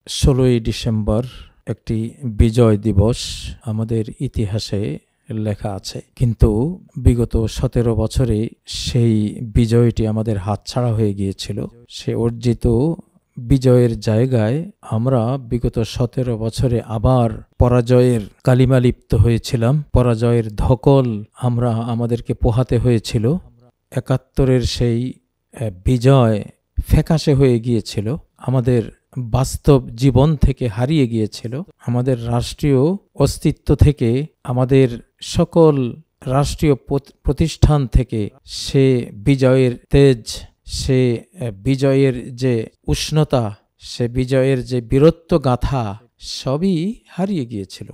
16ই December একটি বিজয় দিবস আমাদের ইতিহাসে লেখা আছে, কিন্তু বিগত 17 বছরে সেই বিজয়টি আমাদের হাতছাড়া হয়ে গিয়েছিল। সে অর্জিত বিজয়ের জায়গায় আমরা বিগত 17 বছরে আবার পরাজয়ের কালিমা লিপ্ত হয়েছিলাম। পরাজয়ের ধকল আমাদেরকে পোহাতে হয়েছিল। 71-এর সেই বিজয় ফ্যাকাশে হয়ে গিয়েছিল, আমাদের বাস্তব জীবন থেকে হারিয়ে গিয়েছিল, আমাদের রাষ্ট্রীয় অস্তিত্ব থেকে, আমাদের সকল রাষ্ট্রীয় প্রতিষ্ঠান থেকে সে বিজয়ের তেজ, সে বিজয়ের যে উষ্ণতা, সে বিজয়ের যে বীরত্ব গাথা সবই হারিয়ে গিয়েছিল।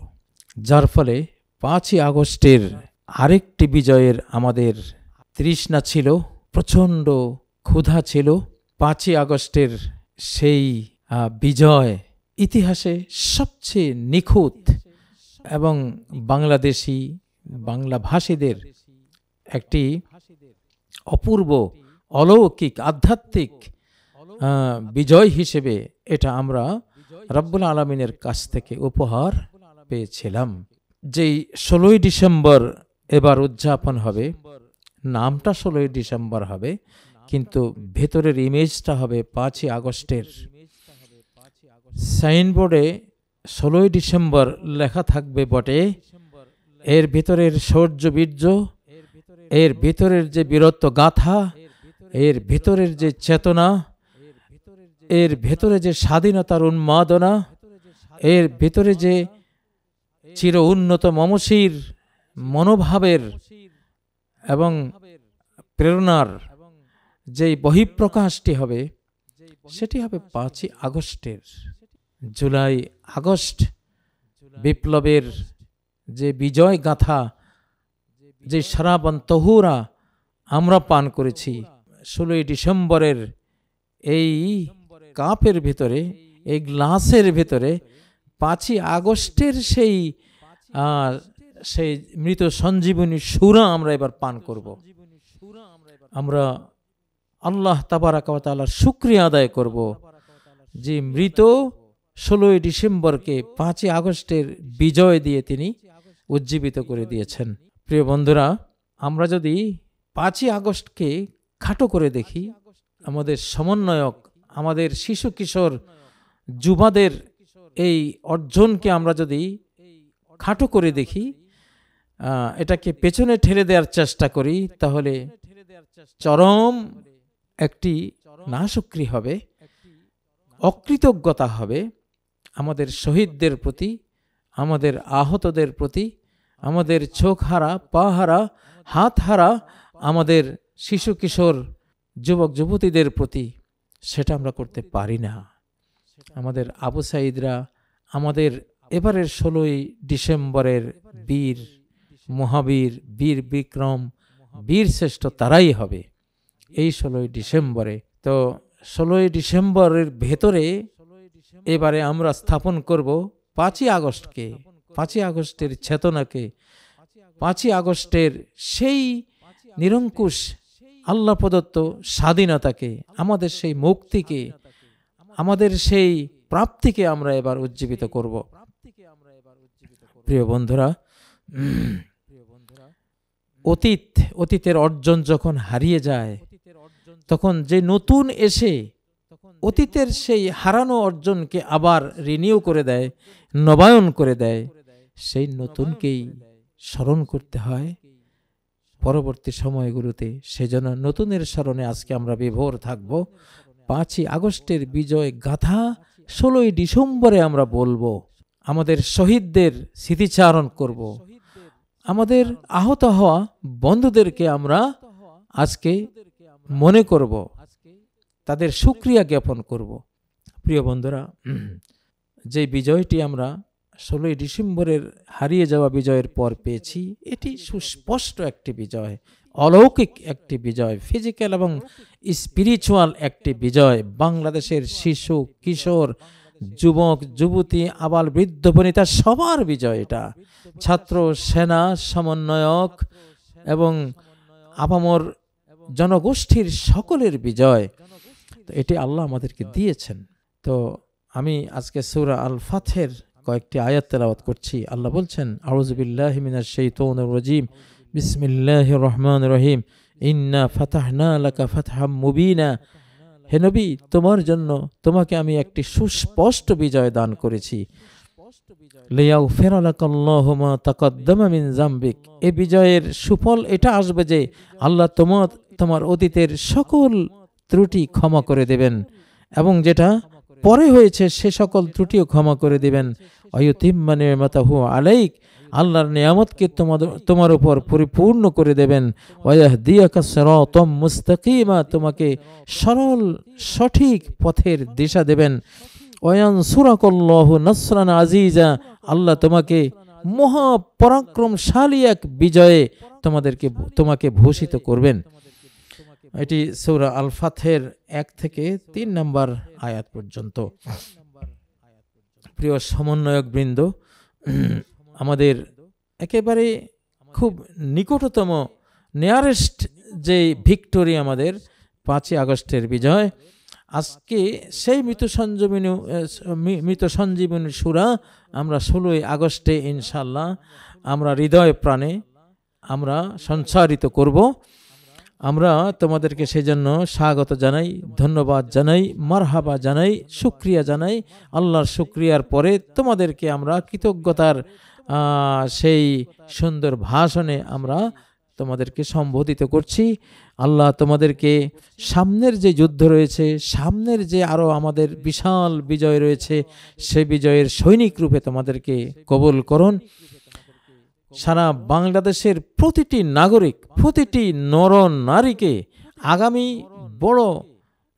যার ফলে 5ই আগস্টের আরেকটি বিজয়ের আমাদের তৃষ্ণা ছিল, প্রচণ্ড ক্ষুধা ছিল। 5ই আগস্টের সেই বিজয় ইতিহাসে সবচেয়ে নিখুঁত এবং বাংলাদেশি বাংলাভাষীদের একটি অপূর্ব অলৌকিক আধ্যাত্মিক বিজয় হিসেবে এটা আমরা রব্বুল আলামিনের কাছ থেকে উপহার পেয়েছিলাম। যেই 16ই ডিসেম্বর এবার উদযাপন হবে, নামটা 16ই ডিসেম্বর হবে, কিন্তু ভেতরের ইমেজটা হবে 5ই আগস্টের। সাইনবোর্ডে 16ই ডিসেম্বর লেখা থাকবে বটে, এর ভিতরের শৌর্য বীর্য, এর ভিতরের যে বীরত্ব গাথা, এর ভিতরের যে চেতনা, এর ভিতরে যে স্বাধীনতার উন্মাদনা, এর ভিতরে যে চির উন্নত মমশির মনোভাবের এবং প্রেরণার যেই বহিঃপ্রকাশটি হবে, সেটি হবে 5ই আগস্টের। জুলাই আগস্ট বিপ্লবের যে বিজয় গাথা, যে সারাবান তহুরা আমরা পান করেছি 16ই ডিসেম্বরের এই কাপের ভিতরে, এই গ্লাসের ভিতরে 5ই আগস্টের সেই মৃত সঞ্জীবনী সুরা আমরা এবার পান করব। আমরা আল্লাহ তাবারাক ওয়া তাআলার শুকরিয়া আদায় করব যে মৃত 16ই ডিসেম্বরকে 5ই আগস্টের বিজয় দিয়ে তিনি উজ্জীবিত করে দিয়েছেন। প্রিয় বন্ধুরা, আমরা যদি 5ই আগস্টকে খাটো করে দেখি, আমাদের সমন্বয়ক, আমাদের শিশু কিশোর যুবাদের এই অর্জনকে আমরা যদি খাটো করে দেখি, এটাকে পেছনে ঠেলে দেওয়ার চেষ্টা করি, তাহলে চরম একটি নাশক্রি হবে, অকৃতজ্ঞতা হবে আমাদের শহীদদের প্রতি, আমাদের আহতদের প্রতি, আমাদের চোখ হারা, পা হারা, হাত হারা আমাদের শিশু কিশোর যুবক যুবতীদের প্রতি। সেটা আমরা করতে পারি না। আমাদের আবু সাঈদরা, আমাদের এবারের 16ই ডিসেম্বরের বীর মহাবীর, বীর বিক্রম, বীর শ্রেষ্ঠ তারাই হবে এই 16ই ডিসেম্বরে। তো 16ই ডিসেম্বরের ভেতরে এবারে আমরা স্থাপন করব 5ই আগস্টকে, 5ই আগস্টের চেতনাকে, 5ই আগস্টের সেই নিরঙ্কুশ আল্লাহ প্রদত্ত স্বাধীনতাকে, আমাদের সেই মুক্তিকে, আমাদের সেই প্রাপ্তিকে আমরা এবার উজ্জীবিত করব। প্রিয় বন্ধুরা, অতীতের অর্জন যখন হারিয়ে যায়, তখন যে নতুন এসে অতীতের সেই হারানো অর্জনকে আবার রিনিউ করে দেয়, নবায়ন করে দেয়, সেই নতুনকেই স্মরণ করতে হয় পরবর্তী সময়গুলোতে। সেজন্য নতুনের স্মরণে আজকে আমরা বিভোর থাকব। 5ই আগস্টের বিজয় গাথা 16ই ডিসেম্বরে আমরা বলবো, আমাদের শহীদদের স্মৃতিচারণ করব, আমাদের আহত হওয়া বন্ধুদেরকে আমরা আজকে মনে করব, তাদের শুকরিয়া জ্ঞাপন করব। প্রিয় বন্ধুরা, যে বিজয়টি আমরা 16ই ডিসেম্বরের হারিয়ে যাওয়া বিজয়ের পর পেয়েছি, এটি সুস্পষ্ট একটি বিজয়, অলৌকিক একটি বিজয়, ফিজিক্যাল এবং স্পিরিচুয়াল একটি বিজয়। বাংলাদেশের শিশু কিশোর যুবক যুবতী আবাল বৃদ্ধ বনিতা সবার বিজয় এটা। ছাত্র সেনা সমন্বয়ক এবং আপামর জনগোষ্ঠীর সকলের বিজয়। তো এটি আল্লাহ আমাদেরকে দিয়েছেন। তো আমি আজকে সূরা আল ফাতহের কয়েকটি আয়াত তেলাওয়াত করছি। আল্লাহ বলছেন, আউযু বিল্লাহি মিনাশ শাইতানির রাজিম, বিসমিল্লাহির রহমানির রহিম, ইন্না ফাতাহনা লাকা ফাতহাম মুবিনা। হে নবী, তোমার জন্য, তোমাকে আমি একটি সুস্পষ্ট বিজয় দান করেছি। লিয়াগফিরা লাকাল্লাহু মা তাকাদ্দামা মিন যামবিক। এই বিজয়ের সুফল এটা আসবে যে আল্লাহ তোমার অতীতের সকল ত্রুটি ক্ষমা করে দেবেন এবং যেটা পরে হয়েছে সে সকল ত্রুটিও ক্ষমা করে দেবেন। ওয়ায়ুতিম্মা নি'মাতাহু আলাইক, আল্লাহর নিয়ামতকে তোমার উপর পরিপূর্ণ করে দেবেন। ওয়াহদিয়াকা সিরাতাম মুস্তাকিমা, তোমাকে সরল সঠিক পথের দিশা দেবেন। ওয়ায়ানসুরাকাল্লাহু নাসরান আজিজা, আল্লাহ তোমাকে মহাপরাক্রমশালী এক বিজয়ে তোমাকে ভূষিত করবেন। এটি সূরা আল ফাতহের 1 থেকে 3 নম্বর আয়াত পর্যন্ত। প্রিয় সমন্বয়ক বৃন্দ, আমাদের একেবারে খুব নিকটতম নিয়ারেস্ট যে ভিক্টোরি আমাদের 5ই আগস্টের বিজয়। আজকে সেই মৃত সঞ্জীবনী সূরা আমরা 16ই আগস্টে ইনশাআল্লাহ আমরা হৃদয় প্রাণে আমরা সঞ্চারিত করব। আমরা তোমাদেরকে সেজন্য স্বাগত জানাই, ধন্যবাদ জানাই, মারহাবা জানাই, শুকরিয়া জানাই। আল্লাহর শুকরিয়ার পরে তোমাদেরকে আমরা কৃতজ্ঞতার সেই সুন্দর ভাষণে আমরা তোমাদেরকে সম্বোধিত করছি। আল্লাহ তোমাদেরকে সামনের যে যুদ্ধ রয়েছে, সামনের যে আরও আমাদের বিশাল বিজয় রয়েছে, সে বিজয়ের সৈনিক রূপে তোমাদেরকে কবুল করুন। সারা বাংলাদেশের প্রতিটি নাগরিক, প্রতিটি নর নারীকে আগামী বড়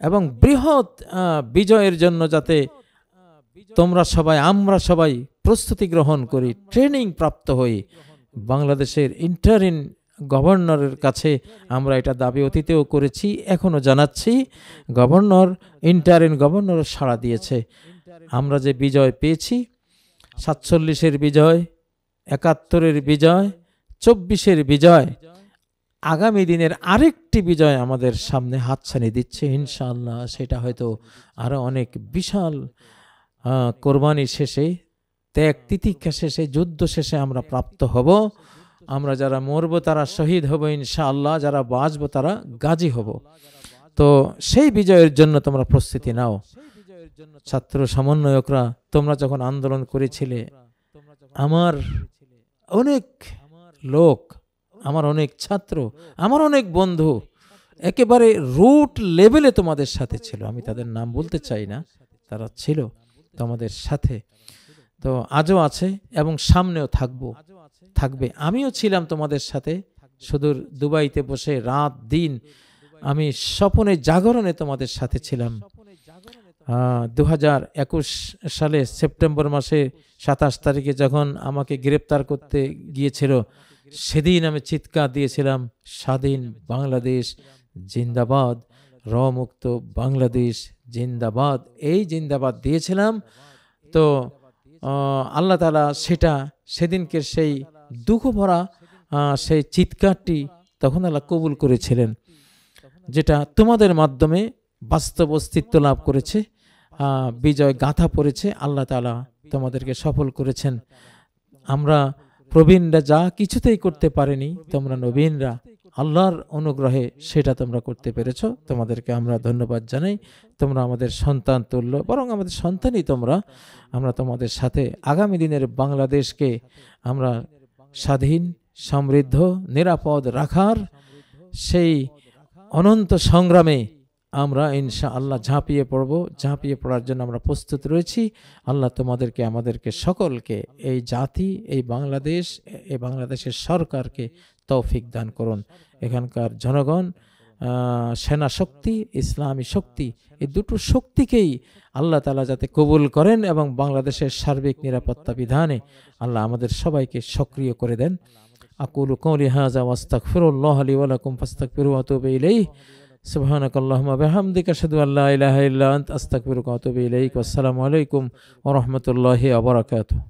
এবং বৃহৎ বিজয়ের জন্য যাতে আমরা সবাই প্রস্তুতি গ্রহণ করি, ট্রেনিং প্রাপ্ত হই। বাংলাদেশের ইন্টারিম গভর্নরের কাছে আমরা এটা দাবি অতীতেও করেছি, এখনও জানাচ্ছি। ইন্টারিম গভর্নর সাড়া দিয়েছে। আমরা যে বিজয় পেয়েছি, 47-এর বিজয়, 71-এর বিজয়, 24-এর বিজয়, আগামী দিনের আরেকটি বিজয় আমাদের সামনে হাতছানি দিচ্ছে ইনশাআল্লাহ। সেটা হয়তো আরো অনেক বিশাল কোরবানি শেষে, ত্যাগ তিতিক্ষা শেষে, যুদ্ধ শেষে আমরা প্রাপ্ত হব। আমরা যারা মরব তারা শহীদ হব ইনশাআল্লাহ, যারা বাঁচব তারা গাজী হব। তো সেই বিজয়ের জন্য তোমরা প্রস্তুতি নাও। ছাত্র সমন্বয়করা, তোমরা যখন আন্দোলন করেছিলে, আমার অনেক লোক, আমার অনেক ছাত্র, আমার অনেক বন্ধু একেবারে রুট লেভেলে তোমাদের সাথে ছিল। আমি তাদের নাম বলতে চাই না, তারা ছিল তোমাদের সাথে। তো আজও আছে এবং সামনেও থাকবে। আমিও ছিলাম তোমাদের সাথে, সুদূর দুবাইতে বসে রাত দিন আমি স্বপনে জাগরণে তোমাদের সাথে ছিলাম। 2021 সালে সেপ্টেম্বর মাসে 27 তারিখে যখন আমাকে গ্রেপ্তার করতে গিয়েছিল, সেদিন আমি চিৎকার দিয়েছিলাম, স্বাধীন বাংলাদেশ জিন্দাবাদ, রমুক্ত বাংলাদেশ জিন্দাবাদ। এই জিন্দাবাদ দিয়েছিলাম। তো আল্লাহ তাআলা সেদিনকে সেই দুঃখ ভরা সেই চিৎকারটি তখন আল্লাহ কবুল করেছিলেন, যেটা তোমাদের মাধ্যমে বাস্তব অস্তিত্ব লাভ করেছে, বিজয় গাথা পড়েছে। আল্লাহ তাআলা তোমাদেরকে সফল করেছেন। আমরা প্রবীণরা যা কিছুতেই করতে পারেনি, তোমরা নবীনরা আল্লাহর অনুগ্রহে সেটা তোমরা করতে পেরেছো। তোমাদেরকে আমরা ধন্যবাদ জানাই। তোমরা আমাদের সন্তান তুল্য, বরং আমাদের সন্তানই তোমরা। আমরা তোমাদের সাথে আগামী দিনের বাংলাদেশকে আমরা স্বাধীন, সমৃদ্ধ, নিরাপদ রাখার সেই অনন্ত সংগ্রামে আমরা ইনশাআল্লাহ ঝাঁপিয়ে পড়ার জন্য আমরা প্রস্তুত রয়েছি। আল্লাহ তোমাদেরকে, আমাদেরকে সকলকে, এই জাতি, এই বাংলাদেশের সরকারকে তৌফিক দান করুন। এখানকার জনগণ, সেনা শক্তি, ইসলামী শক্তি, এই দুটো শক্তিকেই আল্লাহ তাআলা যাতে কবুল করেন এবং বাংলাদেশের সার্বিক নিরাপত্তা বিধানে আল্লাহ আমাদের সবাইকে সক্রিয় করে দেন। আকুলু কওলি হাযা ওয়াস্তাগফিরুল্লাহ লি ওয়া লাকুম ফাস্তাগফিরু ওয়া আতুবু ইলাইহি। সুবহানাকাল্লাহুম্মা বিহামদিকা আশহাদু আল্লা ইলাহা ইল্লা আনতা আস্তাগফিরুকা ওয়া আতুবু ইলাইক। ওয়াসসালামু আলাইকুম ওয়া রাহমাতুল্লাহি ওয়া বারাকাতুহু।